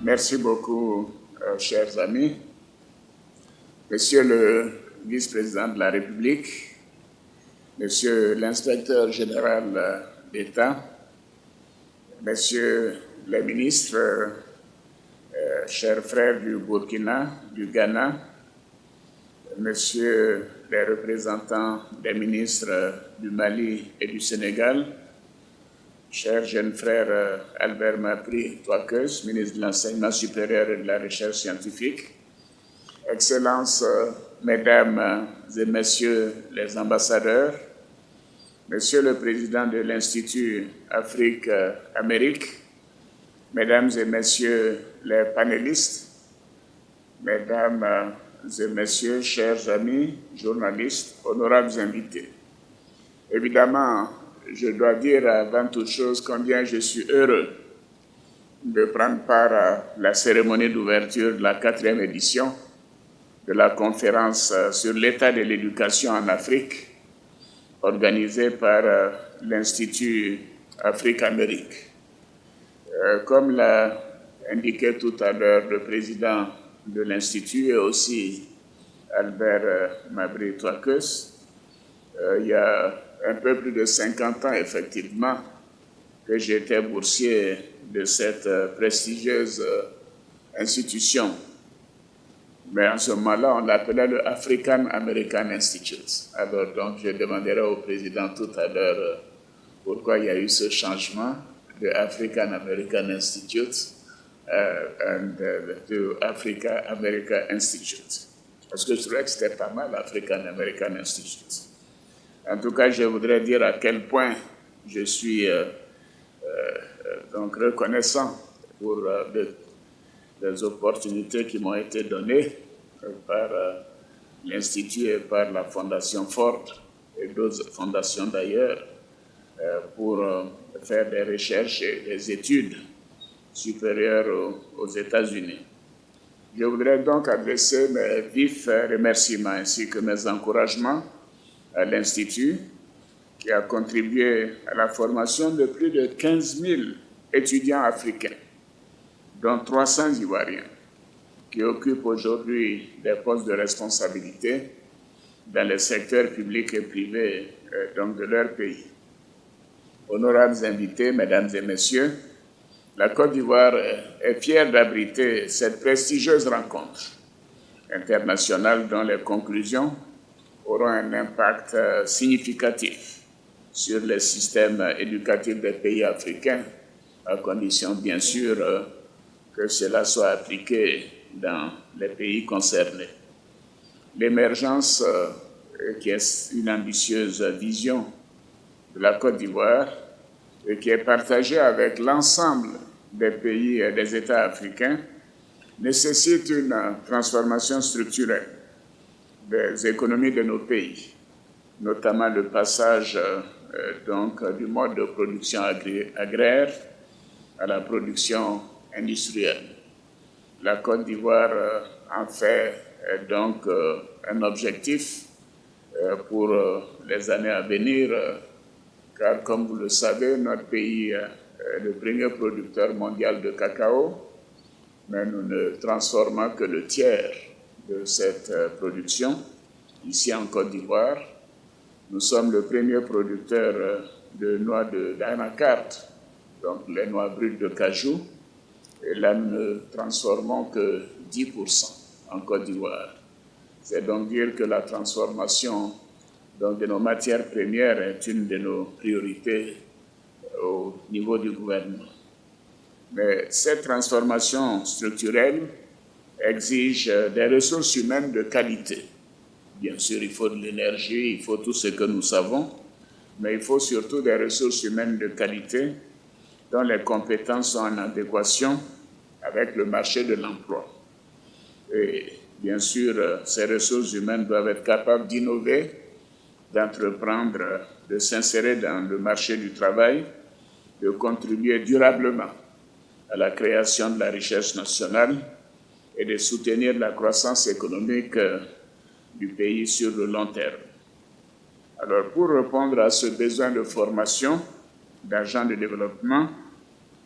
Merci beaucoup, chers amis. Monsieur le vice-président de la République, Monsieur l'inspecteur général d'État, Messieurs les ministres, chers frères du Burkina, du Ghana, Messieurs les représentants des ministres du Mali et du Sénégal, cher jeune frère Albert Mapri Touakeus, ministre de l'Enseignement supérieur et de la Recherche scientifique, Excellences, Mesdames et Messieurs les ambassadeurs, Monsieur le Président de l'Institut Afrique-Amérique, Mesdames et Messieurs les panélistes, Mesdames et Messieurs, chers amis, journalistes, honorables invités. Évidemment, je dois dire avant toute chose combien je suis heureux de prendre part à la cérémonie d'ouverture de la 4e édition de la conférence sur l'état de l'éducation en Afrique, organisée par l'Institut Afrique-Amérique. Comme l'a indiqué tout à l'heure le président de l'Institut et aussi Albert Mapri Touakeus, il y a un peu plus de 50 ans, effectivement, que j'étais boursier de cette prestigieuse institution. Mais en ce moment-là, on l'appelait le African American Institute. Alors, donc, je demanderai au président tout à l'heure pourquoi il y a eu ce changement de African American Institute to Africa American Institute. Parce que je trouvais que c'était pas mal, African American Institute. En tout cas, je voudrais dire à quel point je suis donc reconnaissant pour les opportunités qui m'ont été données par l'Institut et par la Fondation Ford et d'autres fondations d'ailleurs pour faire des recherches et des études supérieures aux États-Unis. Je voudrais donc adresser mes vifs remerciements ainsi que mes encouragements à l'Institut qui a contribué à la formation de plus de 15 000 étudiants africains, dont 300 Ivoiriens, qui occupent aujourd'hui des postes de responsabilité dans les secteurs publics et privés donc de leur pays. Honorables invités, Mesdames et Messieurs, la Côte d'Ivoire est fière d'abriter cette prestigieuse rencontre internationale dont les conclusions auront un impact significatif sur les systèmes éducatifs des pays africains, à condition bien sûr que cela soit appliqué dans les pays concernés. L'émergence, qui est une ambitieuse vision de la Côte d'Ivoire et qui est partagée avec l'ensemble des pays et des États africains, nécessite une transformation structurelle des économies de nos pays, notamment le passage donc du mode de production agraire à la production industrielle. La Côte d'Ivoire en fait donc un objectif pour les années à venir, car comme vous le savez, notre pays est le premier producteur mondial de cacao, mais nous ne transformons que le tiers de cette production. Ici en Côte d'Ivoire, nous sommes le premier producteur de noix d'anacarde, donc les noix brutes de cajou, et là nous ne transformons que 10% en Côte d'Ivoire. C'est donc dire que la transformation donc, de nos matières premières est une de nos priorités au niveau du gouvernement. Mais cette transformation structurelle exige des ressources humaines de qualité. Bien sûr, il faut de l'énergie, il faut tout ce que nous savons, mais il faut surtout des ressources humaines de qualité dont les compétences sont en adéquation avec le marché de l'emploi. Et bien sûr, ces ressources humaines doivent être capables d'innover, d'entreprendre, de s'insérer dans le marché du travail, de contribuer durablement à la création de la richesse nationale et de soutenir la croissance économique du pays sur le long terme. Alors, pour répondre à ce besoin de formation, d'argent de développement,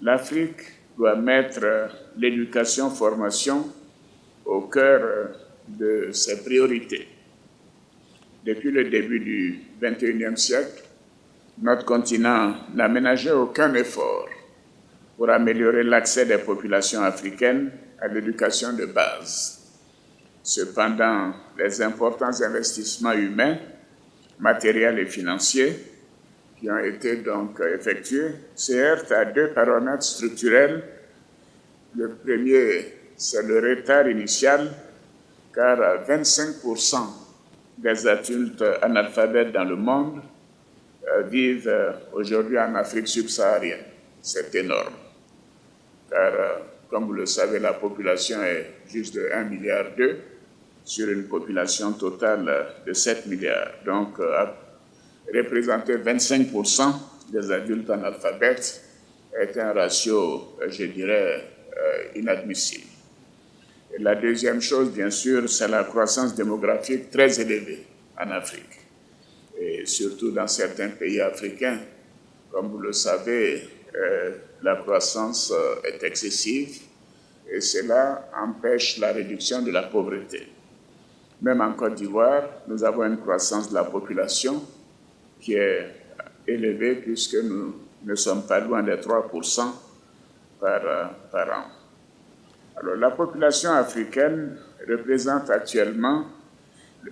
l'Afrique doit mettre l'éducation-formation au cœur de ses priorités. Depuis le début du XXIe siècle, notre continent n'a ménagé aucun effort pour améliorer l'accès des populations africaines à l'éducation de base. Cependant, les importants investissements humains, matériels et financiers qui ont été donc effectués se heurtent à deux paramètres structurels. Le premier, c'est le retard initial, car 25% des adultes analphabètes dans le monde vivent aujourd'hui en Afrique subsaharienne. C'est énorme, car comme vous le savez, la population est juste de 1,2 milliard sur une population totale de 7 milliards. Donc, représenter 25% des adultes analphabètes est un ratio, je dirais, inadmissible. Et la deuxième chose, bien sûr, c'est la croissance démographique très élevée en Afrique, et surtout dans certains pays africains. Comme vous le savez, la croissance est excessive et cela empêche la réduction de la pauvreté. Même en Côte d'Ivoire, nous avons une croissance de la population qui est élevée puisque nous ne sommes pas loin des 3% par an. Alors, la population africaine représente actuellement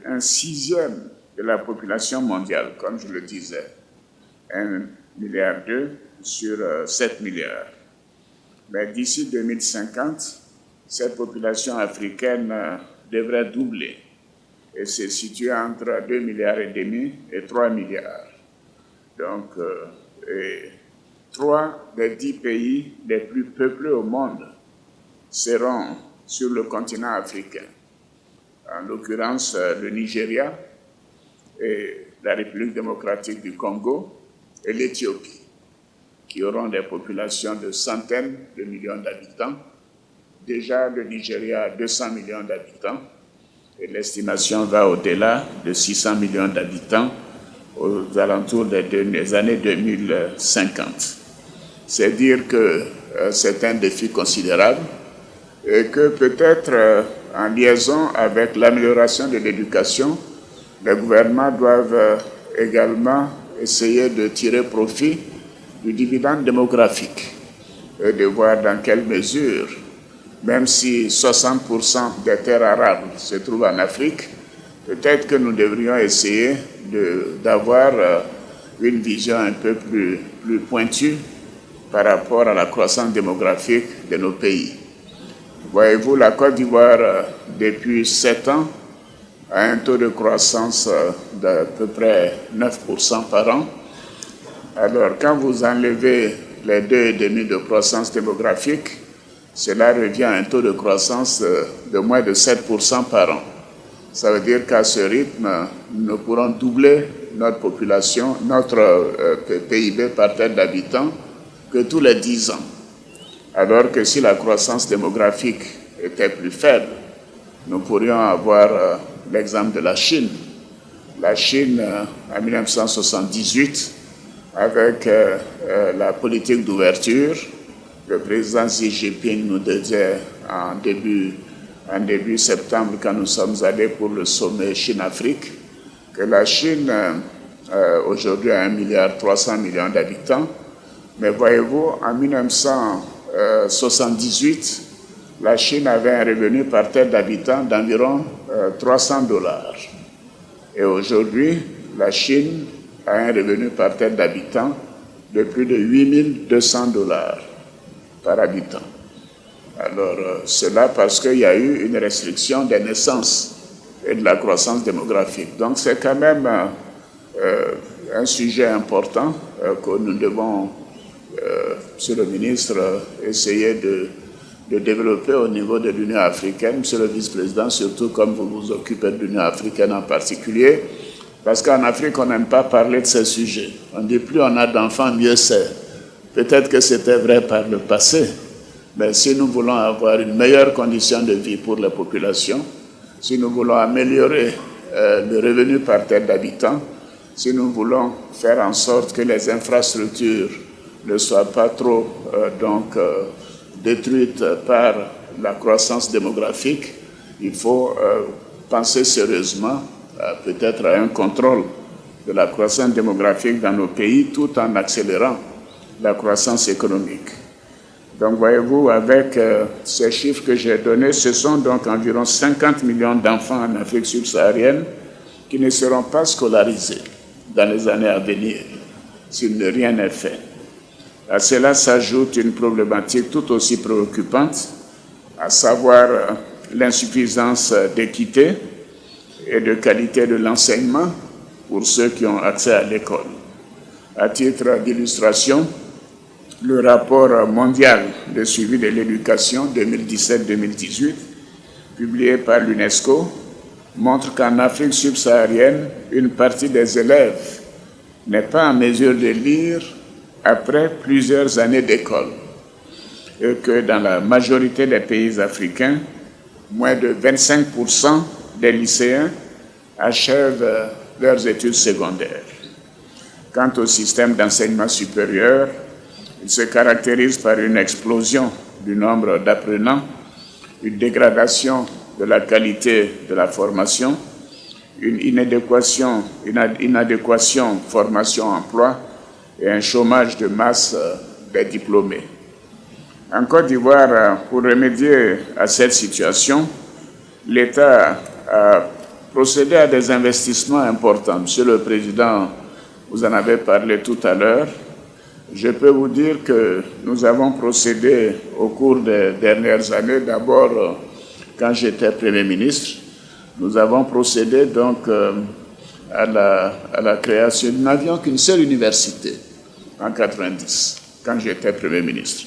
un sixième de la population mondiale, comme je le disais, 1,2 milliard sur 7 milliards. Mais d'ici 2050, cette population africaine devrait doubler et se situer entre 2,5 milliards et 3 milliards. Donc, 3 des 10 pays les plus peuplés au monde seront sur le continent africain. En l'occurrence, le Nigeria et la République démocratique du Congo et l'Éthiopie, qui auront des populations de centaines de millions d'habitants. Déjà, le Nigeria a 200 millions d'habitants et l'estimation va au-delà de 600 millions d'habitants aux alentours des années 2050. C'est dire que c'est un défi considérable et que peut-être en liaison avec l'amélioration de l'éducation, les gouvernements doivent également essayer de tirer profit du dividende démographique et de voir dans quelle mesure, même si 60% des terres arables se trouvent en Afrique, peut-être que nous devrions essayer d'avoir une vision un peu plus pointue par rapport à la croissance démographique de nos pays. Voyez-vous, la Côte d'Ivoire, depuis 7 ans, a un taux de croissance d'à peu près 9% par an. Alors, quand vous enlevez les 2,5 de croissance démographique, cela revient à un taux de croissance de moins de 7% par an. Ça veut dire qu'à ce rythme, nous pourrons doubler notre population, notre PIB par tête d'habitants, que tous les 10 ans. Alors que si la croissance démographique était plus faible, nous pourrions avoir l'exemple de la Chine. La Chine, en 1978, avec la politique d'ouverture, le président Xi Jinping nous disait en début septembre, quand nous sommes allés pour le sommet Chine-Afrique, que la Chine, aujourd'hui, a 1,3 milliard d'habitants. Mais voyez-vous, en 1978, la Chine avait un revenu par tête d'habitant d'environ $300. Et aujourd'hui, la Chine a un revenu par tête d'habitant de plus de $8,200 par habitant. Alors, cela parce qu'il y a eu une restriction des naissances et de la croissance démographique. Donc, c'est quand même un sujet important que nous devons, Monsieur le ministre, essayer de développer au niveau de l'Union africaine, Monsieur le vice-président, surtout comme vous vous occupez de l'Union africaine en particulier, parce qu'en Afrique, on n'aime pas parler de ces sujets. On dit plus on a d'enfants, mieux c'est. Peut-être que c'était vrai par le passé, mais si nous voulons avoir une meilleure condition de vie pour les populations, si nous voulons améliorer le revenu par tête d'habitant, si nous voulons faire en sorte que les infrastructures ne soient pas trop détruite par la croissance démographique, il faut penser sérieusement peut-être à un contrôle de la croissance démographique dans nos pays tout en accélérant la croissance économique. Donc voyez-vous, avec ces chiffres que j'ai donnés, ce sont donc environ 50 millions d'enfants en Afrique subsaharienne qui ne seront pas scolarisés dans les années à venir si rien n'est fait. À cela s'ajoute une problématique tout aussi préoccupante, à savoir l'insuffisance d'équité et de qualité de l'enseignement pour ceux qui ont accès à l'école. À titre d'illustration, le rapport mondial de suivi de l'éducation 2017-2018, publié par l'UNESCO, montre qu'en Afrique subsaharienne, une partie des élèves n'est pas en mesure de lire après plusieurs années d'école et que dans la majorité des pays africains, moins de 25% des lycéens achèvent leurs études secondaires. Quant au système d'enseignement supérieur, il se caractérise par une explosion du nombre d'apprenants, une dégradation de la qualité de la formation, une inadéquation formation-emploi et un chômage de masse des diplômés. En Côte d'Ivoire, pour remédier à cette situation, l'État a procédé à des investissements importants. Monsieur le Président, vous en avez parlé tout à l'heure. Je peux vous dire que nous avons procédé au cours des dernières années, d'abord quand j'étais Premier ministre, nous avons procédé donc à la création. Nous n'avions qu'une seule université en 90, quand j'étais Premier ministre.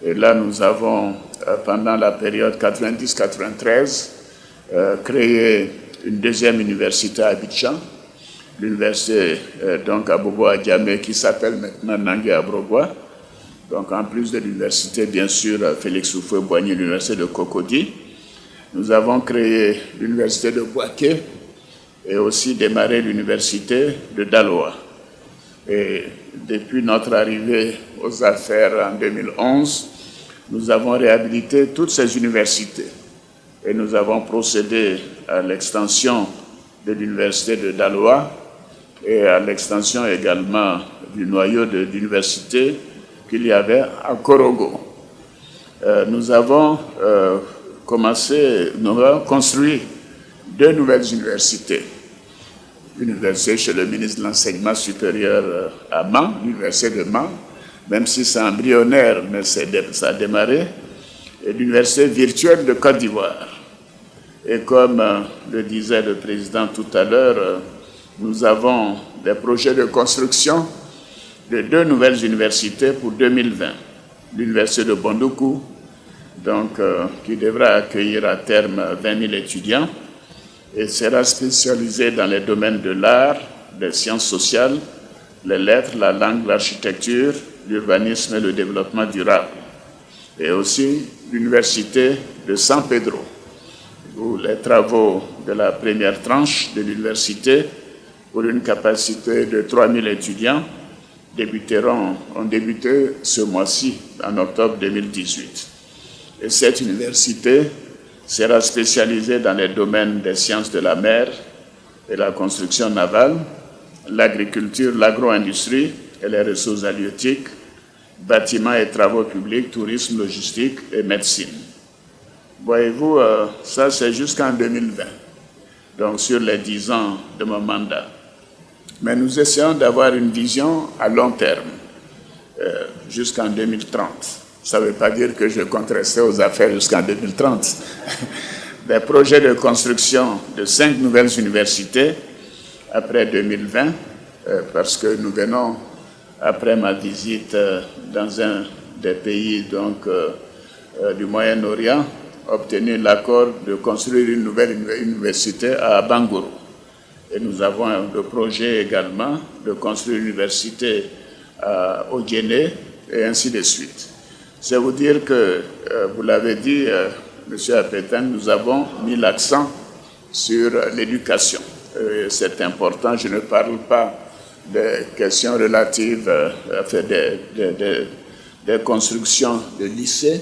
Et là, nous avons, pendant la période 90-93, créé une deuxième université à Abidjan, l'université donc à Bobo-Adjamé qui s'appelle maintenant Nangé Abrogwa. Donc en plus de l'université, bien sûr, Félix Houphouët-Boigny, l'université de Cocody. Nous avons créé l'université de Bouaké et aussi démarré l'université de Daloa. Et depuis notre arrivée aux affaires en 2011, nous avons réhabilité toutes ces universités et nous avons procédé à l'extension de l'université de Daloa et à l'extension également du noyau de l'université qu'il y avait à Korogo. Nous avons construit 2 nouvelles universités. L'université chez le ministre de l'Enseignement supérieur à Mans, l'université de Mans, même si c'est embryonnaire, mais ça a démarré, et l'université virtuelle de Côte d'Ivoire. Et comme le disait le président tout à l'heure, nous avons des projets de construction de 2 nouvelles universités pour 2020. L'université de Bondoukou, donc, qui devra accueillir à terme 20 000 étudiants et sera spécialisée dans les domaines de l'art, des sciences sociales, les lettres, la langue, l'architecture, l'urbanisme et le développement durable. Et aussi l'université de San Pedro, où les travaux de la première tranche de l'université, pour une capacité de 3 000 étudiants, ont débuté ce mois-ci, en octobre 2018. Et cette université sera spécialisée dans les domaines des sciences de la mer et la construction navale, l'agriculture, l'agro-industrie et les ressources halieutiques, bâtiments et travaux publics, tourisme, logistique et médecine. Voyez-vous, ça c'est jusqu'en 2020, donc sur les 10 ans de mon mandat. Mais nous essayons d'avoir une vision à long terme, jusqu'en 2030. Ça ne veut pas dire que je compte rester aux affaires jusqu'en 2030. Des projets de construction de 5 nouvelles universités après 2020, parce que nous venons, après ma visite dans un des pays donc, du Moyen-Orient, obtenir l'accord de construire une nouvelle université à Bangourou. Et nous avons le projet également de construire une université au Guinée et ainsi de suite. C'est vous dire que, vous l'avez dit, M. Apétain, nous avons mis l'accent sur l'éducation. C'est important, je ne parle pas des questions relatives à des constructions de lycées,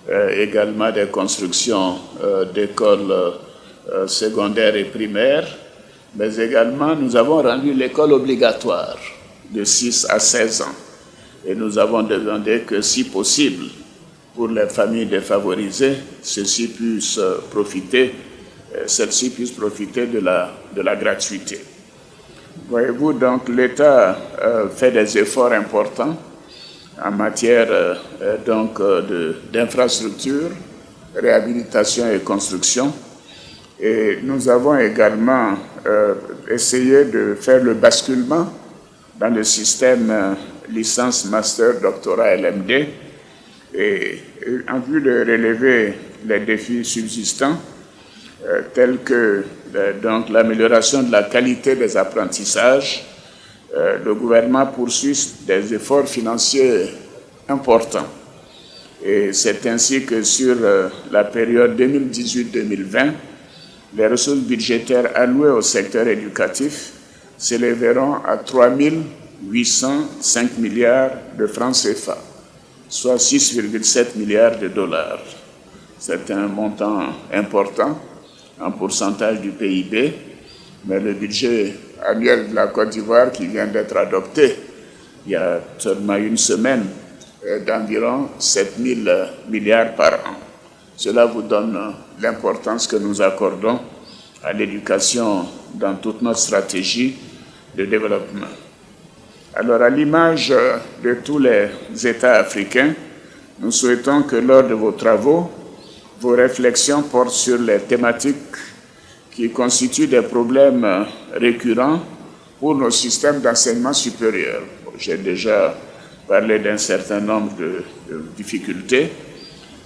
également des constructions d'écoles secondaires et primaires, mais également nous avons rendu l'école obligatoire de 6 à 16 ans. Et nous avons demandé que, si possible, pour les familles défavorisées, celles-ci puissent profiter de la gratuité. Voyez-vous, donc l'État fait des efforts importants en matière d'infrastructures, réhabilitation et construction. Et nous avons également essayé de faire le basculement dans le système licence, master, doctorat, LMD, et en vue de relever les défis subsistants, tels que donc l'amélioration de la qualité des apprentissages, le gouvernement poursuit des efforts financiers importants. Et c'est ainsi que sur la période 2018-2020, les ressources budgétaires allouées au secteur éducatif s'élèveront à 3 805 milliards de francs CFA, soit 6,7 milliards de dollars. C'est un montant important en pourcentage du PIB, mais le budget annuel de la Côte d'Ivoire qui vient d'être adopté il y a seulement une semaine d'environ 7 000 milliards par an. Cela vous donne l'importance que nous accordons à l'éducation dans toute notre stratégie de développement. Alors, à l'image de tous les États africains, nous souhaitons que lors de vos travaux, vos réflexions portent sur les thématiques qui constituent des problèmes récurrents pour nos systèmes d'enseignement supérieur. J'ai déjà parlé d'un certain nombre de difficultés,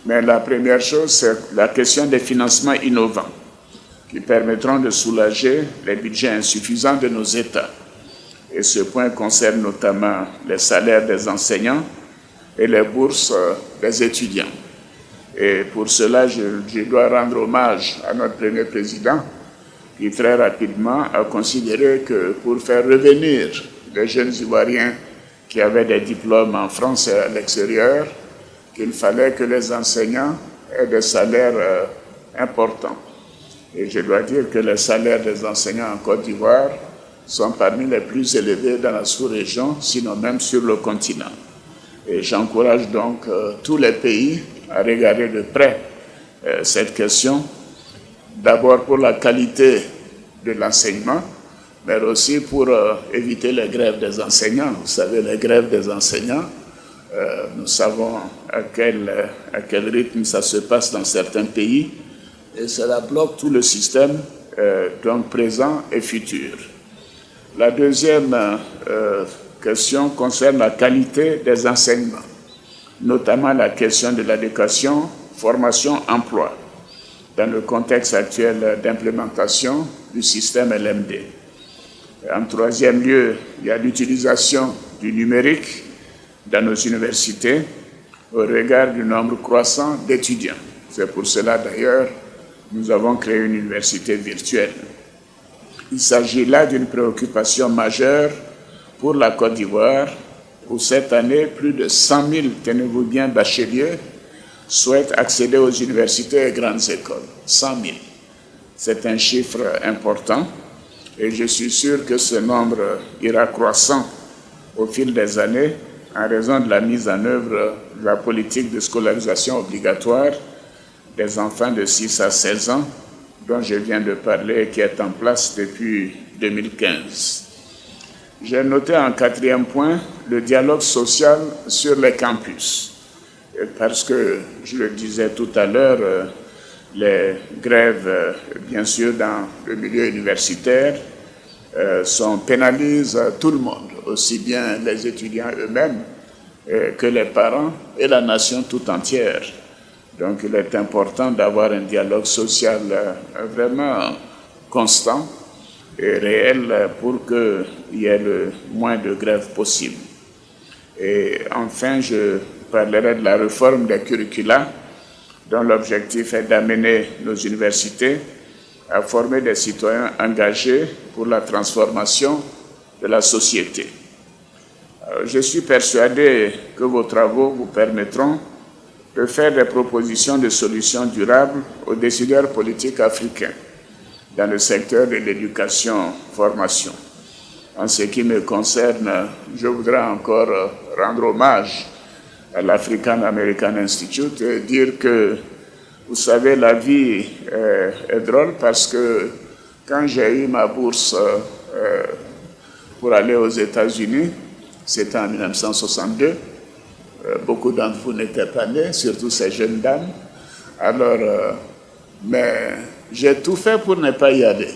mais la première chose, c'est la question des financements innovants qui permettront de soulager les budgets insuffisants de nos États. Et ce point concerne notamment les salaires des enseignants et les bourses des étudiants. Et pour cela, je dois rendre hommage à notre premier président qui très rapidement a considéré que pour faire revenir les jeunes Ivoiriens qui avaient des diplômes en France et à l'extérieur, qu'il fallait que les enseignants aient des salaires importants. Et je dois dire que les salaires des enseignants en Côte d'Ivoire sont parmi les plus élevés dans la sous-région, sinon même sur le continent. Et j'encourage donc tous les pays à regarder de près cette question, d'abord pour la qualité de l'enseignement, mais aussi pour éviter les grèves des enseignants. Vous savez, les grèves des enseignants, nous savons à quel rythme ça se passe dans certains pays, et cela bloque tout le système, donc présent et futur. La deuxième question concerne la qualité des enseignements, notamment la question de l'éducation, formation, emploi, dans le contexte actuel d'implémentation du système LMD. En troisième lieu, il y a l'utilisation du numérique dans nos universités au regard du nombre croissant d'étudiants. C'est pour cela d'ailleurs nous avons créé une université virtuelle. Il s'agit là d'une préoccupation majeure pour la Côte d'Ivoire, où cette année, plus de 100 000, tenez-vous bien, bacheliers souhaitent accéder aux universités et grandes écoles. 100 000. C'est un chiffre important et je suis sûr que ce nombre ira croissant au fil des années en raison de la mise en œuvre de la politique de scolarisation obligatoire des enfants de 6 à 16 ans dont je viens de parler et qui est en place depuis 2015. J'ai noté en quatrième point le dialogue social sur les campus. Parce que, je le disais tout à l'heure, les grèves, bien sûr, dans le milieu universitaire, pénalisent tout le monde, aussi bien les étudiants eux-mêmes que les parents et la nation tout entière. Donc, il est important d'avoir un dialogue social vraiment constant et réel pour qu'il y ait le moins de grèves possible. Et enfin, je parlerai de la réforme des curricula, dont l'objectif est d'amener nos universités à former des citoyens engagés pour la transformation de la société. Je suis persuadé que vos travaux vous permettront de faire des propositions de solutions durables aux décideurs politiques africains dans le secteur de l'éducation-formation. En ce qui me concerne, je voudrais encore rendre hommage à l'African American Institute et dire que, vous savez, la vie est drôle parce que quand j'ai eu ma bourse pour aller aux États-Unis, c'était en 1962, beaucoup d'entre vous n'étaient pas nés, surtout ces jeunes dames. Alors, mais j'ai tout fait pour ne pas y aller.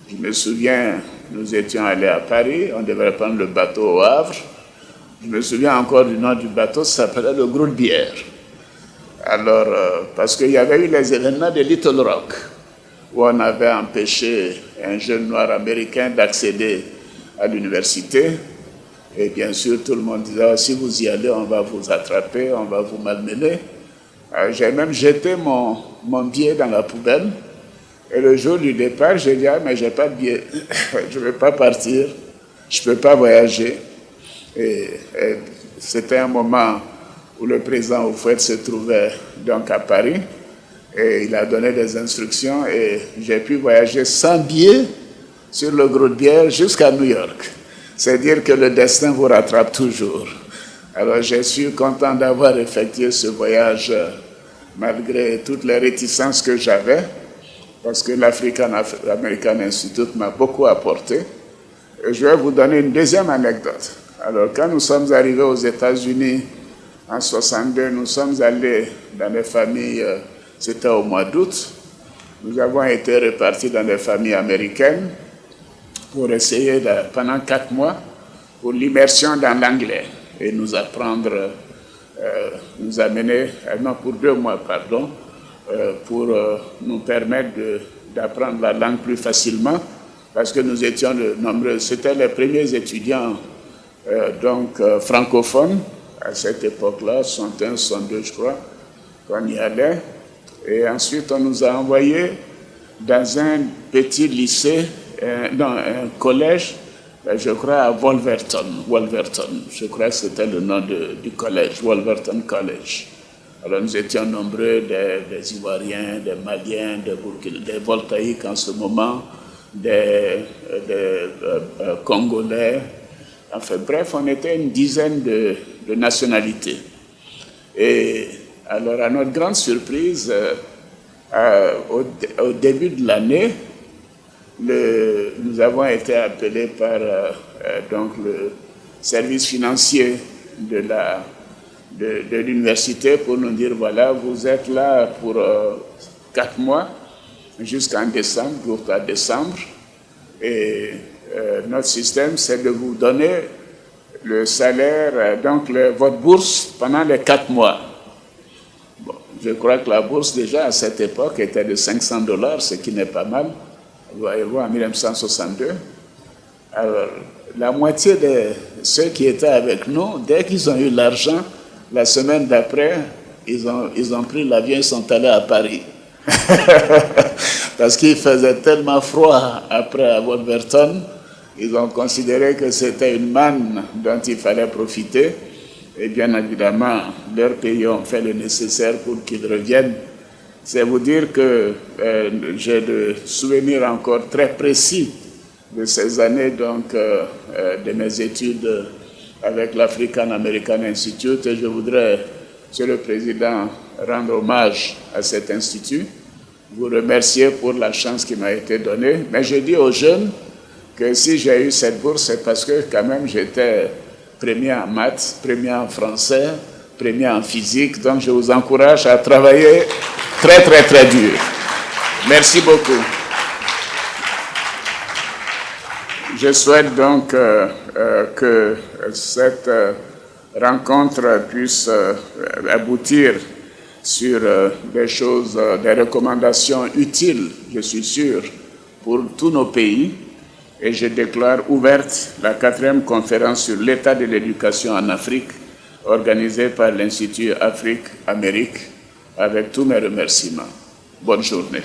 Je me souviens, nous étions allés à Paris, on devait prendre le bateau au Havre. Je me souviens encore du nom du bateau, ça s'appelait le Gros de Bière. Alors, parce qu'il y avait eu les événements de Little Rock, où on avait empêché un jeune noir américain d'accéder à l'université. Et bien sûr, tout le monde disait, oh, si vous y allez, on va vous attraper, on va vous malmener. J'ai même jeté mon billet dans la poubelle. Et le jour du départ, j'ai dit, ah, mais je n'ai pas de billet, je ne vais pas partir, je ne peux pas voyager. Et c'était un moment où le président Houphouët se trouvait donc à Paris. Et il a donné des instructions et j'ai pu voyager sans billet sur le Gros de Bière jusqu'à New York. C'est dire que le destin vous rattrape toujours. Alors, je suis content d'avoir effectué ce voyage malgré toutes les réticences que j'avais, parce que l'African American Institute m'a beaucoup apporté. Et je vais vous donner une deuxième anecdote. Alors, quand nous sommes arrivés aux États-Unis en 1962, nous sommes allés dans des familles, c'était au mois d'août. Nous avons été répartis dans des familles américaines pour essayer, pendant 4 mois, pour l'immersion dans l'anglais et nous apprendre, nous amener, non, pour 2 mois, pardon, pour nous permettre d'apprendre la langue plus facilement, parce que nous étions nombreux. C'était les premiers étudiants francophones à cette époque-là, 61, 62, je crois, qu'on y allait. Et ensuite, on nous a envoyés dans un petit lycée, un collège, je crois à Wolverton. Je crois que c'était le nom du collège, Wolverton College. Alors nous étions nombreux, des Ivoiriens, des Maliens, des Voltaïques en ce moment, des Congolais. Enfin bref, on était une dizaine de nationalités. Et alors à notre grande surprise, au début de l'année, nous avons été appelés par donc le service financier de l'université pour nous dire, voilà, vous êtes là pour 4 mois jusqu'en décembre, jusqu'à décembre, et notre système, c'est de vous donner le salaire, donc votre bourse pendant les 4 mois. Bon, je crois que la bourse déjà à cette époque était de $500, ce qui n'est pas mal. Voyez-vous, en 1962. Alors, la moitié de ceux qui étaient avec nous, dès qu'ils ont eu l'argent, la semaine d'après, ils ont pris l'avion et sont allés à Paris. Parce qu'il faisait tellement froid après à Wolverton, ils ont considéré que c'était une manne dont il fallait profiter. Et bien évidemment, leurs pays ont fait le nécessaire pour qu'ils reviennent. C'est vous dire que j'ai des souvenirs encore très précis de ces années de mes études avec l'African American Institute. Et je voudrais, Monsieur le Président, rendre hommage à cet institut, vous remercier pour la chance qui m'a été donnée. Mais je dis aux jeunes que si j'ai eu cette bourse, c'est parce que quand même j'étais premier en maths, premier en français, premier en physique. Donc je vous encourage à travailler très, très, très dur. Merci beaucoup. Je souhaite donc que cette rencontre puisse aboutir sur des choses, des recommandations utiles, je suis sûr, pour tous nos pays. Et je déclare ouverte la 4e conférence sur l'état de l'éducation en Afrique, organisée par l'Institut Afrique-Amérique, avec tous mes remerciements. Bonne journée.